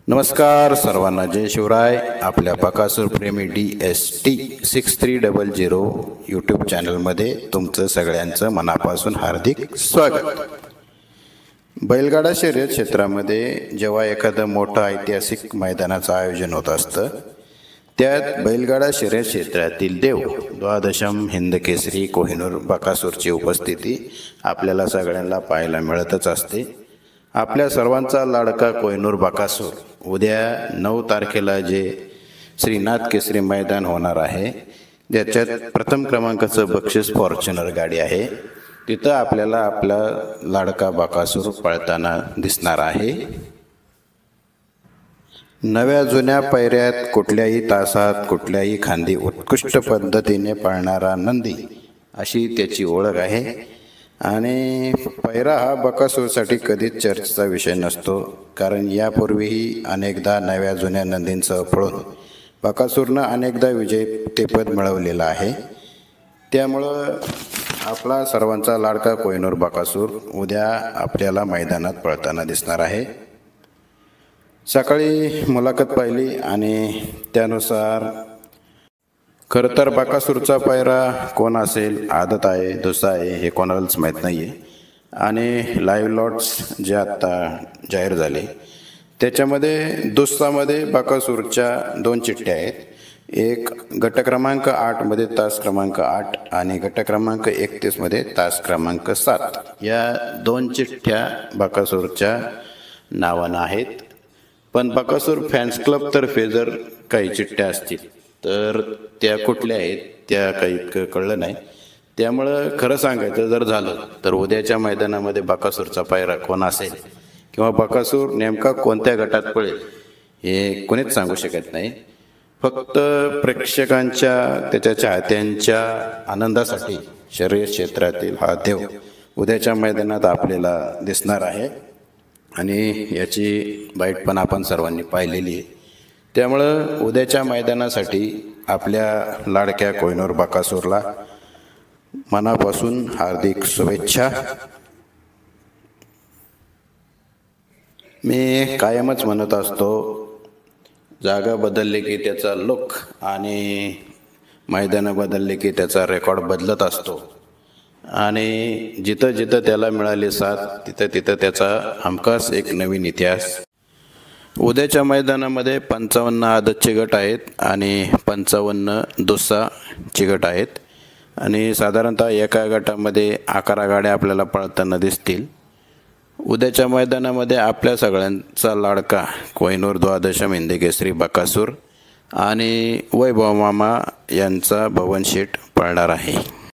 नमस्कार सर्वांना, जय शिवराय. आपल्या बकासूर प्रेमी DST 6300 यूट्यूब चॅनलमध्ये तुमचं सगळ्यांचं मनापासून हार्दिक स्वागत. बैलगाडा शर्यत क्षेत्रामध्ये जेव्हा एखादं मोठं ऐतिहासिक मैदानाचं आयोजन होत असतं, त्यात बैलगाडा शर्यत क्षेत्रातील देव द्वादशम हिंद केसरी कोहिनूर बकासूरची उपस्थिती आपल्याला सगळ्यांना पाहायला मिळतच असते. आपल्या सर्वांचा लाडका कोहिनूर बकासूर उद्या 9 तारखेला जे श्रीनाथ केसरी मैदान होणार आहे, त्याच्यात प्रथम क्रमांकाचं बक्षीस फॉर्च्युनर गाडी आहे. तिथं आपल्याला आपला लाडका बकासूर पळताना दिसणार आहे. नव्या जुन्या पैऱ्यात कुठल्याही तासात कुठल्याही खांदी उत्कृष्ट पद्धतीने पळणारा नंदी अशी त्याची ओळख आहे. आणि पैरा हा बकासूरसाठी कधीच चर्चेचा विषय नसतो, कारण यापूर्वीही अनेकदा नव्या जुन्या नंदींसह पळून बकासूरनं अनेकदा विजेतेपद मिळवलेलं आहे. त्यामुळं आपला सर्वांचा लाडका कोहिनूर बकासूर उद्या आपल्याला मैदानात पळताना दिसणार आहे. सकाळी मुलाखत पाहिली आणि त्यानुसार खरं तर बकासूरचा पायरा कोण असेल, आदत आहे दुसरा आहे हे कोणालाच माहीत नाही आहे. आणि लाईव्ह लॉट्स जे आत्ता जाहीर झाले त्याच्यामध्ये दुसरामध्ये बकासूरच्या 2 चिठ्ठ्या आहेत. एक गट क्रमांक 8मध्ये तास क्रमांक 8 आणि गट क्रमांक 31मध्ये तास क्रमांक 7 या 2 चिठ्ठ्या बकासूरच्या नावानं आहेत. पण बकासूर फॅन्स क्लबतर्फे जर काही चिठ्ठ्या असतील तर त्या कुठल्या आहेत त्या काही कळलं नाही. त्यामुळं खरं सांगायचं जर झालं तर उद्याच्या मैदानामध्ये बकासूरचा पायरा कोण असेल किंवा बकासूर नेमका कोणत्या गटात पळेल हे कोणीच सांगू शकत नाही. फक्त प्रेक्षकांच्या त्याच्या चाहत्यांच्या आनंदासाठी शर्यत क्षेत्रातील हा देव उद्याच्या मैदानात आपल्याला दिसणार आहे आणि याची बाईट पण आपण सर्वांनी पाहिलेली आहे. त्यामुळं उद्याच्या मैदानासाठी आपल्या लाडक्या कोहिनूर बकासूरला मनापासून हार्दिक शुभेच्छा. मी कायमच म्हणत असतो, जागा बदलली की त्याचा लुक आणि मैदानं बदलली की त्याचा रेकॉर्ड बदलत असतो. आणि जिथं जिथं त्याला मिळाली साथ तिथं तिथं त्याचा हमखास एक नवीन इतिहास. उद्याच्या मैदानामध्ये 55 आदतचे गट आहेत आणि 55 दुसराचे गट आहेत. आणि साधारणतः एका गटामध्ये 11 गाड्या आपल्याला पळताना दिसतील. उद्याच्या मैदानामध्ये आपल्या सगळ्यांचा लाडका कोहिनूर द्वादशम हिंद केसरी बकासूर आणि वैभव मामा यांचा भवन शेठ पळणार आहे.